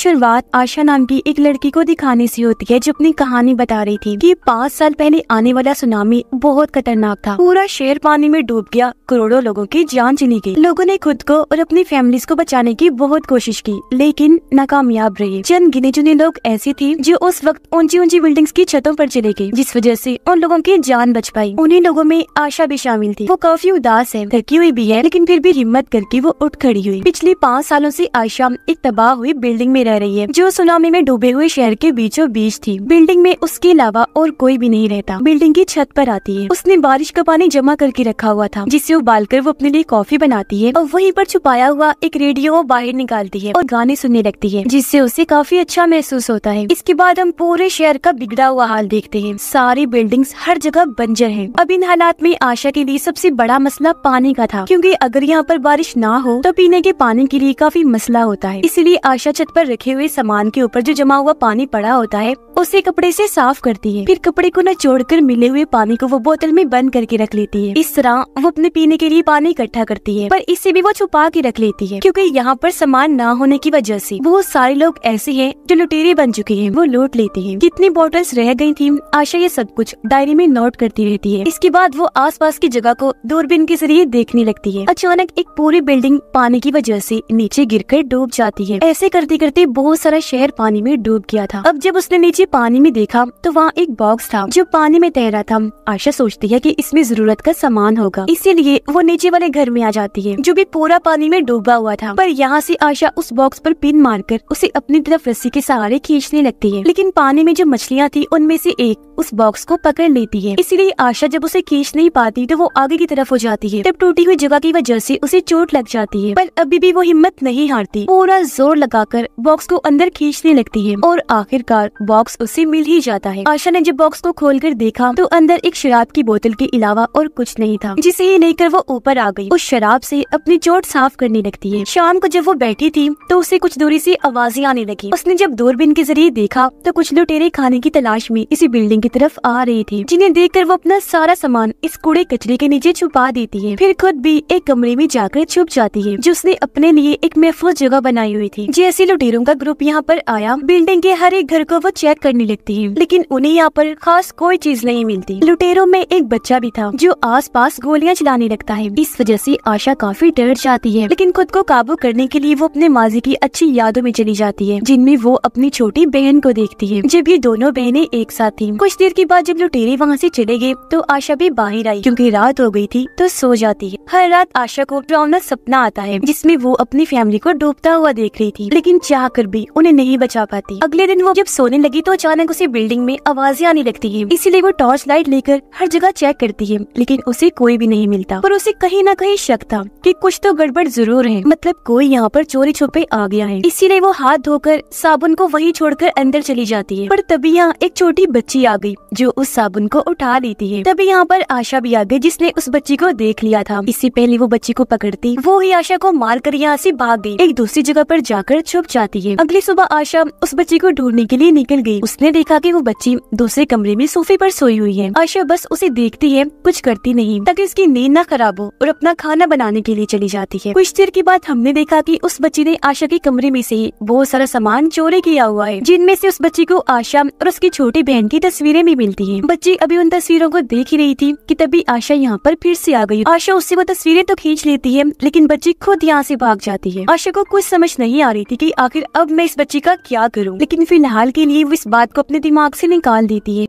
शुरुआत आशा नाम की एक लड़की को दिखाने से होती है, जो अपनी कहानी बता रही थी कि 5 साल पहले आने वाला सुनामी बहुत खतरनाक था। पूरा शहर पानी में डूब गया, करोड़ों लोगों की जान चली गई। लोगों ने खुद को और अपनी फैमिलीज को बचाने की बहुत कोशिश की, लेकिन नाकामयाब रहे। चंद गिने चुने लोग ऐसे थे जो उस वक्त ऊंची ऊंची बिल्डिंग्स की छतों पर चले गए, जिस वजह से उन लोगों की जान बच पाई। उन्हीं लोगों में आशा भी शामिल थी। वो काफी उदास है, थकी हुई भी है, लेकिन फिर भी हिम्मत करके वो उठ खड़ी हुई। पिछले 5 सालों से आशा एक तबाह हुई बिल्डिंग में रह रही है, जो सुनामी में डूबे हुए शहर के बीचों बीच थी। बिल्डिंग में उसके अलावा और कोई भी नहीं रहता। बिल्डिंग की छत पर आती है। उसने बारिश का पानी जमा करके रखा हुआ था, जिसे उबालकर वो अपने लिए कॉफी बनाती है और वहीं पर छुपाया हुआ एक रेडियो वो बाहर निकालती है और गाने सुनने लगती है, जिससे उसे काफी अच्छा महसूस होता है। इसके बाद हम पूरे शहर का बिगड़ा हुआ हाल देखते हैं। सारी बिल्डिंग्स हर जगह बंजर हैं। अब इन हालात में आशा के लिए सबसे बड़ा मसला पानी का था, क्योंकि अगर यहाँ पर बारिश ना हो तो पीने के पानी के लिए काफी मसला होता है। इसलिए आशा छत पर रखे हुए सामान के ऊपर जो जमा हुआ पानी पड़ा होता है, उसे कपड़े से साफ करती है। फिर कपड़े को निचोड़कर मिले हुए पानी को वो बोतल में बंद करके रख लेती है। इस तरह वो अपने पीने के लिए पानी इकट्ठा करती है, पर इससे भी वो छुपा के रख लेती है, क्योंकि यहाँ पर सामान ना होने की वजह से बहुत सारे लोग ऐसे हैं जो लुटेरे बन चुके हैं। वो लूट लेते हैं। कितनी बोतल्स रह गई थी, आशा ये सब कुछ डायरी में नोट करती रहती है। इसके बाद वो आसपास की जगह को दूरबीन के जरिए देखने लगती है। अचानक एक पूरी बिल्डिंग पानी की वजह से नीचे गिरकर डूब जाती है। ऐसे करते करते बहुत सारा शहर पानी में डूब गया था। अब जब उसने नीचे पानी में देखा तो वहाँ एक बॉक्स था जो पानी में तैर रहा था। आशा सोचती है कि इसमें जरूरत का सामान होगा, इसीलिए वो नीचे वाले घर में आ जाती है, जो भी पूरा पानी में डूबा हुआ था। पर यहाँ से आशा उस बॉक्स पर पिन मारकर उसे अपनी तरफ रस्सी के सहारे खींचने लगती है, लेकिन पानी में जो मछलियाँ थी उनमें से एक उस बॉक्स को पकड़ लेती है। इसीलिए आशा जब उसे खींच नहीं पाती तो वो आगे की तरफ हो जाती है। तब टूटी हुई जगह की वजह से उसे चोट लग जाती है, पर अभी भी वो हिम्मत नहीं हारती। पूरा जोर लगाकर बॉक्स को अंदर खींचने लगती है और आखिरकार बॉक्स उसे मिल ही जाता है। आशा ने जब बॉक्स को खोलकर देखा तो अंदर एक शराब की बोतल के अलावा और कुछ नहीं था, जिसे ही लेकर वो ऊपर आ गई। उस शराब से अपनी चोट साफ करने लगती है। शाम को जब वो बैठी थी तो उसे कुछ दूरी से आवाजें आने लगी। उसने जब दूरबीन के जरिए देखा तो कुछ लुटेरे खाने की तलाश में इसी बिल्डिंग की तरफ आ रही थी, जिन्हें देखकर वो अपना सारा सामान इस कूड़े कचरे के नीचे छुपा देती है। फिर खुद भी एक कमरे में जाकर छुप जाती है, जो उसने अपने लिए एक महफूज जगह बनाई हुई थी। जैसे लुटेरों का ग्रुप यहाँ पर आया, बिल्डिंग के हर एक घर को वो चेक करने लगती है, लेकिन उन्हें यहाँ पर खास कोई चीज नहीं मिलती। लुटेरों में एक बच्चा भी था जो आसपास गोलियां चलाने लगता है। इस वजह से आशा काफी डर जाती है, लेकिन खुद को काबू करने के लिए वो अपने माजी की अच्छी यादों में चली जाती है, जिनमें वो अपनी छोटी बहन को देखती है, जब ये दोनों बहनें एक साथ थी। कुछ देर के बाद जब लुटेरे वहाँ से चले गए तो आशा भी बाहर आई, क्योंकि रात हो गई थी तो सो जाती है। हर रात आशा को डरावना सपना आता है, जिसमें वो अपनी फैमिली को डूबता हुआ देख रही थी, लेकिन चाह कर भी उन्हें नहीं बचा पाती। अगले दिन वो जब सोने लगी तो अचानक उसे बिल्डिंग में आवाजें आने लगती है। इसीलिए वो टॉर्च लाइट लेकर हर जगह चेक करती है, लेकिन उसे कोई भी नहीं मिलता। पर उसे कहीं न कहीं शक था कि कुछ तो गड़बड़ जरूर है, मतलब कोई यहाँ पर चोरी छुपे आ गया है। इसीलिए वो हाथ धोकर साबुन को वहीं छोड़कर अंदर चली जाती है। पर तभी यहाँ एक छोटी बच्ची आ गई जो उस साबुन को उठा लेती है। तभी यहाँ पर आशा भी आ गई, जिसने उस बच्ची को देख लिया था। इससे पहले वो बच्ची को पकड़ती, वो ही आशा को मार कर यहाँ से भाग गई, एक दूसरी जगह पर जाकर छुप जाती है। अगली सुबह आशा उस बच्ची को ढूंढने के लिए निकल गई। उसने देखा कि वो बच्ची दूसरे कमरे में सोफे पर सोई हुई है। आशा बस उसे देखती है, कुछ करती नहीं, ताकि उसकी नींद न खराब हो, और अपना खाना बनाने के लिए चली जाती है। कुछ देर के बाद हमने देखा कि उस बच्ची ने आशा के कमरे में से बहुत सारा सामान चोरी किया हुआ है, जिनमें से उस बच्ची को आशा और उसकी छोटी बहन की तस्वीरें भी मिलती हैं। बच्ची अभी उन तस्वीरों को देख ही रही थी कि तभी आशा यहाँ पर फिर से आ गई। आशा उससे वो तस्वीरें तो खींच लेती है, लेकिन बच्ची खुद यहाँ से भाग जाती है। आशा को कुछ समझ नहीं आ रही थी कि आखिर अब मैं इस बच्ची का क्या करूँ, लेकिन फिलहाल के लिए वो इस बात को अपने दिमाग से निकाल देती है।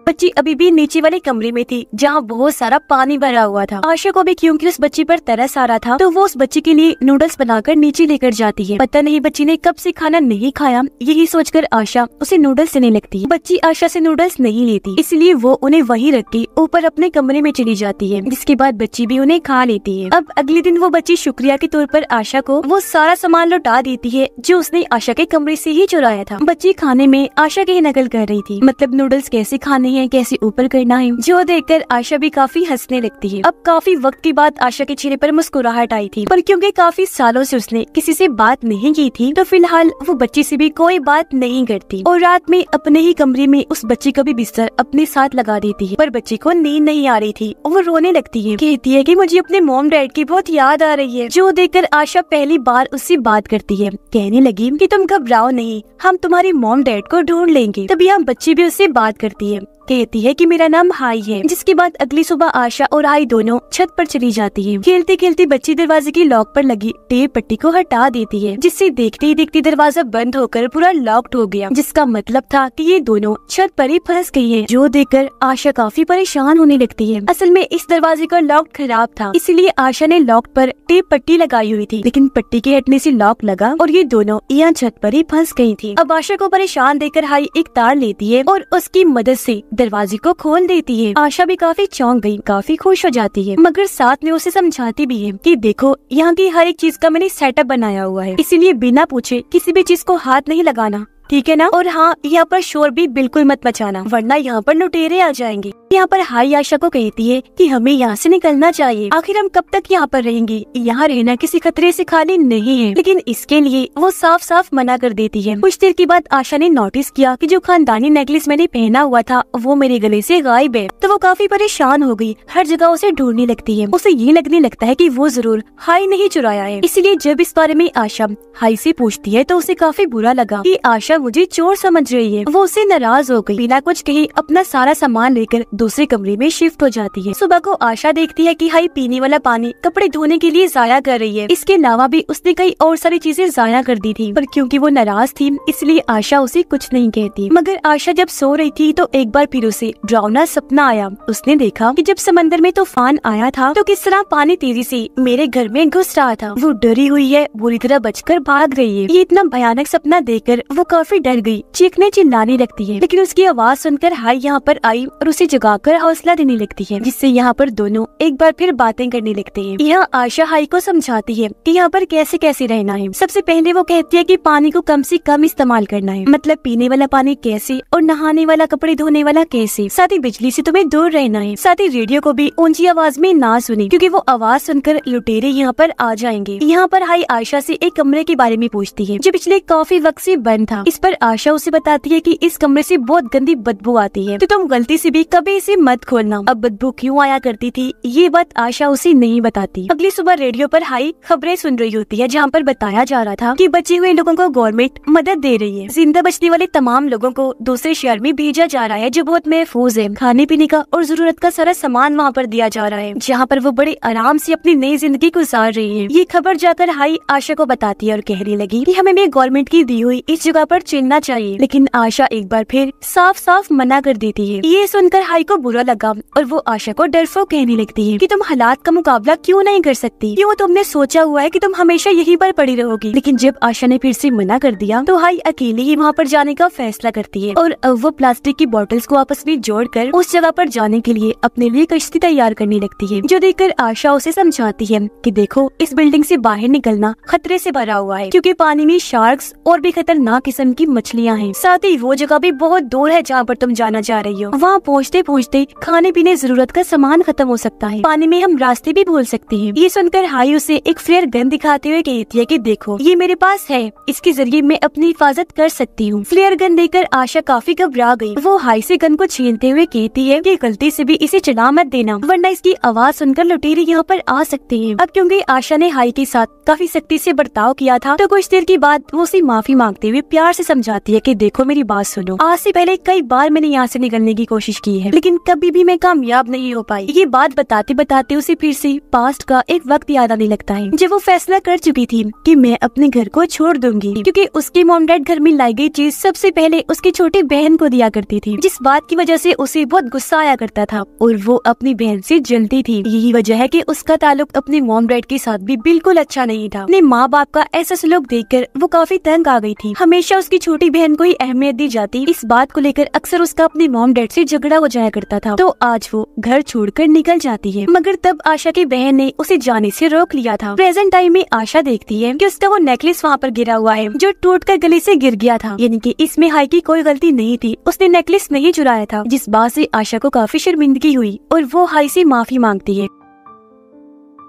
बच्ची अभी भी नीचे वाले कमरे में थी, जहाँ बहुत सारा पानी भरा हुआ था। आशा को भी क्योंकि उस बच्ची पर तरस आ रहा था, तो वो उस बच्ची के लिए नूडल्स बनाकर नीचे लेकर जाती है। पता नहीं बच्ची ने कब से खाना नहीं खाया, यही सोचकर आशा उसे नूडल्स देने लगती है। बच्ची आशा से नूडल्स नहीं लेती, इसलिए वो उन्हें वहीं रख के ऊपर अपने कमरे में चली जाती है, जिसके बाद बच्ची भी उन्हें खा लेती है। अब अगले दिन वो बच्ची शुक्रिया के तौर पर आशा को वो सारा सामान लौटा देती है जो उसने आशा के कमरे से ही चुराया था। बच्ची खाने में आशा की नकल कर रही थी, मतलब नूडल्स कैसे खाने नहीं है, कैसे ऊपर करना है, जो देखकर आशा भी काफी हंसने लगती है। अब काफी वक्त के बाद आशा के चेहरे पर मुस्कुराहट आई थी, पर क्योंकि काफी सालों से उसने किसी से बात नहीं की थी, तो फिलहाल वो बच्ची से भी कोई बात नहीं करती और रात में अपने ही कमरे में उस बच्ची का भी बिस्तर अपने साथ लगा देती है। पर बच्ची को नींद नहीं आ रही थी और वो रोने लगती है, कहती है कि मुझे अपने मॉम डैड की बहुत याद आ रही है। जो देखकर आशा पहली बार उससे बात करती है, कहने लगी कि तुम घबराओ नहीं, हम तुम्हारी मॉम डैड को ढूंढ लेंगे। तभी हम बच्ची भी उससे बात करती है, कहती है कि मेरा नाम हाई है। जिसके बाद अगली सुबह आशा और हाई दोनों छत पर चली जाती है। खेलते खेलते बच्ची दरवाजे की लॉक पर लगी टेप पट्टी को हटा देती है, जिससे देखते ही देखते दरवाजा बंद होकर पूरा लॉक्ड हो गया, जिसका मतलब था कि ये दोनों छत पर ही फंस गई है। जो देखकर आशा काफी परेशान होने लगती है। असल में इस दरवाजे का लॉक खराब था, इसलिए आशा ने लॉक पर टेप पट्टी लगाई हुई थी, लेकिन पट्टी के हटने से लॉक लगा और ये दोनों यहाँ छत पर ही फंस गई थी। अब आशा को परेशान देखकर हाई एक तार लेती है और उसकी मदद से दरवाजे को खोल देती है। आशा भी काफी चौंक गई, काफी खुश हो जाती है, मगर साथ में उसे समझाती भी है कि देखो यहाँ की हर एक चीज का मैंने सेटअप बनाया हुआ है, इसीलिए बिना पूछे किसी भी चीज को हाथ नहीं लगाना, ठीक है ना। और हाँ, यहाँ पर शोर भी बिल्कुल मत मचाना, वरना यहाँ पर लुटेरे आ जाएंगे। यहाँ पर हाई आशा को कहती है कि हमें यहाँ से निकलना चाहिए, आखिर हम कब तक यहाँ पर रहेंगे, यहाँ रहना किसी खतरे से खाली नहीं है। लेकिन इसके लिए वो साफ साफ मना कर देती है। कुछ देर के बाद आशा ने नोटिस किया कि जो खानदानी नेकलेस मैंने पहना हुआ था वो मेरे गले से गायब है, तो वो काफी परेशान हो गई, हर जगह उसे ढूंढने लगती है। उसे ये लगने लगता है कि वो जरूर हाई ने ही चुराया है। इसलिए जब इस बारे में आशा हाई से पूछती है तो उसे काफी बुरा लगा कि आशा मुझे चोर समझ रही है। वो उससे नाराज हो गई, बिना कुछ कहे अपना सारा सामान लेकर दूसरे कमरे में शिफ्ट हो जाती है। सुबह को आशा देखती है कि हाई पीने वाला पानी कपड़े धोने के लिए जाया कर रही है। इसके अलावा भी उसने कई और सारी चीजें जाया कर दी थी, पर क्योंकि वो नाराज थी इसलिए आशा उसे कुछ नहीं कहती। मगर आशा जब सो रही थी तो एक बार फिर उसे डरावना सपना आया। उसने देखा कि जब समंदर में तूफान आया था तो किस तरह पानी तेजी से मेरे घर में घुस रहा था। वो डरी हुई है, बुरी तरह बचकर भाग रही है। ये इतना भयानक सपना देखकर वो काफी डर गई, चीखने चिल्लाने लगती है। लेकिन उसकी आवाज सुनकर हाई यहाँ पर आई और उसे जगाकर हौसला देने लगती है, जिससे यहाँ पर दोनों एक बार फिर बातें करने लगते हैं। यहाँ आशा हाई को समझाती है कि यहाँ पर कैसे कैसे रहना है। सबसे पहले वो कहती है कि पानी को कम से कम इस्तेमाल करना है, मतलब पीने वाला पानी कैसे और नहाने वाला, कपड़े धोने वाला कैसे। साथ ही बिजली से तुम्हें दूर रहना है। साथ ही रेडियो को भी ऊंची आवाज में ना सुने, क्योंकि वो आवाज सुनकर लुटेरे यहाँ पर आ जाएंगे। यहाँ पर हाई आशा से एक कमरे के बारे में पूछती है जो पिछले काफी वक्त से बंद था। इस पर आशा उसे बताती है कि इस कमरे से बहुत गंदी बदबू आती है, तो तुम गलती से भी कभी इसे मत खोलना। अब बदबू क्यों आया करती थी ये बात आशा उसे नहीं बताती। अगली सुबह रेडियो पर हाई खबरें सुन रही होती है, जहाँ पर बताया जा रहा था कि बचे हुए लोगों को गवर्नमेंट मदद दे रही है। जिंदा बचने वाले तमाम लोगों को दूसरे शहर में भेजा जा रहा है जो बहुत महफूज है। खाने पीने का और जरूरत का सारा सामान वहाँ पर दिया जा रहा है, जहाँ पर वो बड़े आराम से अपनी नई जिंदगी गुजार रही है। ये खबर जाकर हाई आशा को बताती है और कहने लगी कि हमें भी गवर्नमेंट की दी हुई इस जगह पर चलना चाहिए। लेकिन आशा एक बार फिर साफ साफ मना कर देती है। ये सुनकर हाई को बुरा लगा और वो आशा को डरपोक कहने लगती है कि तुम हालात का मुकाबला क्यों नहीं कर सकती, क्यों तुमने सोचा हुआ है कि तुम हमेशा यहीं पर पड़ी रहोगी। लेकिन जब आशा ने फिर से मना कर दिया तो हाई अकेले ही वहाँ पर जाने का फैसला करती है और अब वो प्लास्टिक की बोतल्स को आपस में जोड़कर उस जगह पर जाने के लिए अपने लिए कश्ती तैयार करने लगती है। जो देखकर आशा उसे समझाती है कि देखो, इस बिल्डिंग से बाहर निकलना खतरे से भरा हुआ है, क्योंकि पानी में शार्क्स और भी खतरनाक किस्म की मछलियाँ हैं। साथ ही वो जगह भी बहुत दूर है जहाँ पर तुम जाना चाह रही हो। वहाँ पहुँचते पहुँचते खाने पीने जरूरत का सामान खत्म हो सकता है, पानी में हम रास्ते भी भूल सकते हैं। ये सुनकर हाई उसे एक फ्लेयर गन दिखाते हुए कहती है कि देखो, ये मेरे पास है, इसके जरिए मैं अपनी हिफाजत कर सकती हूँ। फ्लेयर गन देकर आशा काफी घबरा गई। वो हाई से गन को छीनते हुए कहती है कि गलती से भी इसे चला मत देना, वरना इसकी आवाज सुनकर लुटेरे यहाँ पर आ सकते हैं। अब क्योंकि आशा ने हाई के साथ काफी सख्ती से बर्ताव किया था, तो कुछ देर के बाद वो उसे माफी मांगते हुए प्यार से समझाती है कि देखो, मेरी बात सुनो, आज से पहले कई बार मैंने यहाँ से निकलने की कोशिश की है, लेकिन कभी भी मैं कामयाब नहीं हो पाई। ये बात बताते बताते उसे फिर से पास्ट का एक वक्त याद आने लगता है जब वो फैसला कर चुकी थी कि मैं अपने घर को छोड़ दूंगी, क्योंकि उसकी मॉम डैड घर में लाई गई चीज सबसे पहले उसकी छोटी बहन को दिया करती थी, जिस बात की वजह से उसे बहुत गुस्सा आया करता था और वो अपनी बहन से जलती थी। यही वजह है कि उसका ताल्लुक अपने मॉम डैड के साथ भी बिल्कुल अच्छा नहीं था। अपने माँ बाप का ऐसा सलूक देखकर वो काफी तंग आ गई थी। हमेशा उसकी छोटी बहन को ही अहमियत दी जाती। इस बात को लेकर अक्सर उसका अपने मॉम डैड से झगड़ा हो जाया करता था, तो आज वो घर छोड़कर निकल जाती है। मगर तब आशा की बहन ने उसे जाने से रोक लिया था। प्रेजेंट टाइम में आशा देखती है कि उसका वो नेकलेस वहाँ पर गिरा हुआ है जो टूटकर गले से गिर गया था, यानी कि इसमें हाई की कोई गलती नहीं थी, उसने नेकलेस नहीं चुराया था। जिस बात से आशा को काफी शर्मिंदगी हुई और वो हाई से माफी मांगती है।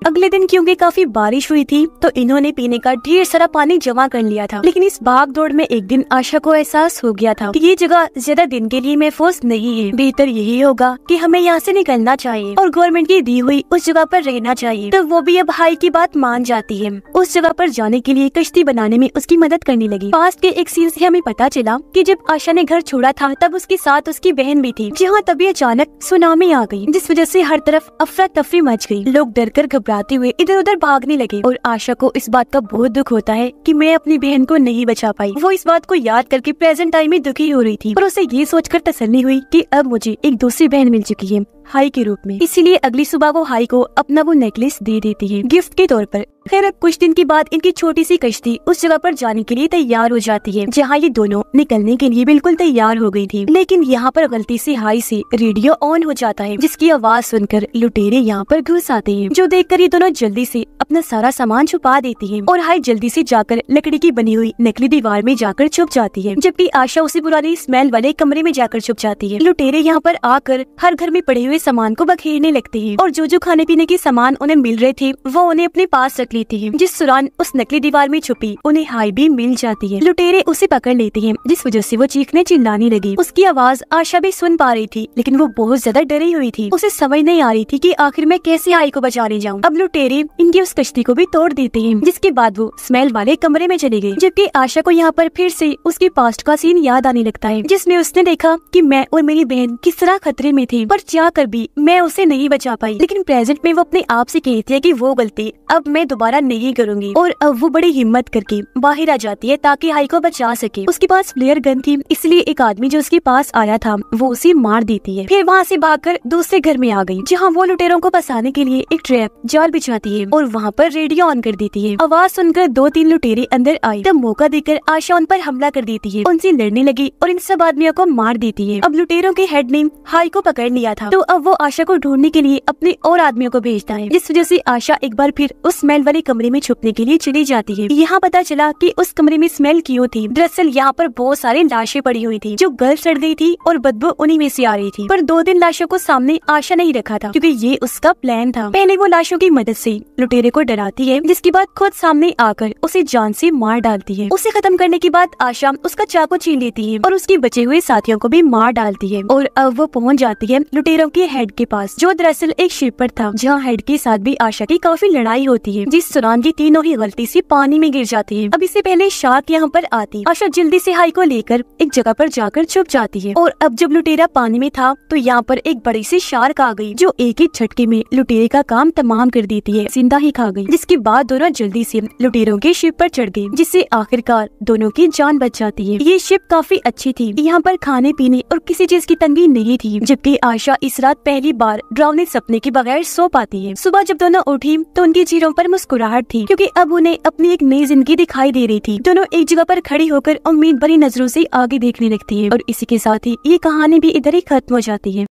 अगले दिन क्योंकि काफी बारिश हुई थी तो इन्होंने पीने का ढेर सारा पानी जमा कर लिया था। लेकिन इस भाग दौड़ में एक दिन आशा को एहसास हो गया था कि ये जगह ज्यादा दिन के लिए महफूज नहीं है, बेहतर यही होगा कि हमें यहाँ से निकलना चाहिए और गवर्नमेंट की दी हुई उस जगह पर रहना चाहिए। तो वो भी अब हाई की बात मान जाती है। उस जगह पर जाने के लिए कश्ती बनाने में उसकी मदद करने लगी। पास्ट के एक सीन से हमें पता चला कि जब आशा ने घर छोड़ा था तब उसके साथ उसकी बहन भी थी। जहाँ तभी अचानक सुनामी आ गई, जिस वजह से हर तरफ अफरा तफरी मच गई। लोग डर कर घबराते हुए इधर उधर भागने लगे और आशा को इस बात का बहुत दुख होता है कि मैं अपनी बहन को नहीं बचा पाई। वो इस बात को याद करके प्रेजेंट टाइम में दुखी हो रही थी, पर उसे ये सोचकर तसल्ली हुई कि अब मुझे एक दूसरी बहन मिल चुकी है हाई के रूप में। इसीलिए अगली सुबह वो हाई को अपना वो नेकलेस दे देती है गिफ्ट के तौर पर। खैर अब कुछ दिन के बाद इनकी छोटी सी कश्ती उस जगह पर जाने के लिए तैयार हो जाती है जहाँ ये दोनों निकलने के लिए बिल्कुल तैयार हो गई थी। लेकिन यहाँ पर गलती से हाई से रेडियो ऑन हो जाता है, जिसकी आवाज सुनकर लुटेरे यहाँ पर घुस आते हैं, जो देखकर ये दोनों जल्दी से अपना सारा सामान छुपा देती है और हाई जल्दी से जाकर लकड़ी की बनी हुई नकली दीवार में जाकर छुप जाती है, जबकि आशा उसी पुरानी स्मेल वाले कमरे में जाकर छुप जाती है। लुटेरे यहाँ पर आकर हर घर में पड़े हुए सामान को बखेरने लगते हैं और जो खाने पीने के सामान उन्हें मिल रहे थे वो उन्हें अपने पास रख लेती है। जिस दौरान उस नकली दीवार में छुपी उन्हें हाई भी मिल जाती है। लुटेरे उसे पकड़ लेते हैं, जिस वजह से वो चीखने चिल्लाने लगी। उसकी आवाज आशा भी सुन पा रही थी, लेकिन वो बहुत ज्यादा डरी हुई थी। उसे समझ नहीं आ रही थी कि आखिर मैं कैसे हाई को बचाने जाऊँ। अब लुटेरे इनकी उस कश्ती को भी तोड़ देते हैं, जिसके बाद वो स्मेल वाले कमरे में चली गई। जबकि आशा को यहाँ पर फिर से उसके पास्ट का सीन याद आने लगता है, जिसमें उसने देखा कि मैं और मेरी बहन किस तरह खतरे में थे, पर जाकर भी मैं उसे नहीं बचा पाई। लेकिन प्रेजेंट में वो अपने आप से कहती है कि वो गलती अब मैं दोबारा नहीं करूंगी और अब वो बड़ी हिम्मत करके बाहर आ जाती है ताकि हाई को बचा सके। उसके पास फ्लेयर गन थी, इसलिए एक आदमी जो उसके पास आया था वो उसे मार देती है। फिर वहाँ से भागकर दूसरे घर में आ गई, जहाँ वो लुटेरों को फंसाने के लिए एक ट्रैप जाल बिछाती है और वहाँ पर रेडियो ऑन कर देती है। आवाज सुनकर 2-3 लुटेरे अंदर आई, तब मौका देकर आशा उन पर हमला कर देती है, उनसे लड़ने लगी और इन सब आदमियों को मार देती है। अब लुटेरों के हेड ने हाई को पकड़ लिया था, तो अब वो आशा को ढूंढने के लिए अपने और आदमियों को भेजता है, जिस वजह से आशा एक बार फिर उस स्मेल वाले कमरे में छुपने के लिए चली जाती है। यहाँ पता चला कि उस कमरे में स्मेल क्यों थी। दरअसल यहाँ पर बहुत सारी लाशें पड़ी हुई थी जो गल सड़ गई थी और बदबू उन्हीं में से आ रही थी। पर 2 दिन लाशों को सामने आशा नहीं रखा था, क्योंकि ये उसका प्लान था। पहले वो लाशों की मदद से लुटेरे को डराती है, जिसके बाद खुद सामने आकर उसे जान से मार डालती है। उसे खत्म करने के बाद आशा उसका चाकू छीन लेती है और उसके बचे हुए साथियों को भी मार डालती है। और अब वो पहुँच जाती है लुटेरों के हेड के पास, जो दरअसल एक शिप पर था, जहाँ हेड के साथ भी आशा की काफी लड़ाई होती है, जिस दौरान ये तीनों ही गलती से पानी में गिर जाती है। अब इससे पहले शार्क यहाँ पर आती, आशा जल्दी से हाई को लेकर एक जगह पर जाकर छुप जाती है। और अब जब लुटेरा पानी में था तो यहाँ पर एक बड़ी सी शार्क आ गई, जो एक ही झटके में लुटेरे का काम तमाम कर देती है, जिंदा ही खा गई। जिसके बाद दोनों जल्दी से लुटेरों के शिप पर चढ़ गए, जिससे आखिरकार दोनों की जान बच जाती है। ये शिप काफी अच्छी थी, यहाँ पर खाने पीने और किसी चीज की तंगी नहीं थी, जबकि आशा इस रात पहली बार डरावने सपने के बगैर सो पाती है। सुबह जब दोनों उठी तो उनके चेहरों पर मुस्कुराहट थी, क्योंकि अब उन्हें अपनी एक नई जिंदगी दिखाई दे रही थी। दोनों एक जगह पर खड़ी होकर उम्मीद भरी नजरों से आगे देखने लगती है और इसी के साथ ही ये कहानी भी इधर ही खत्म हो जाती है।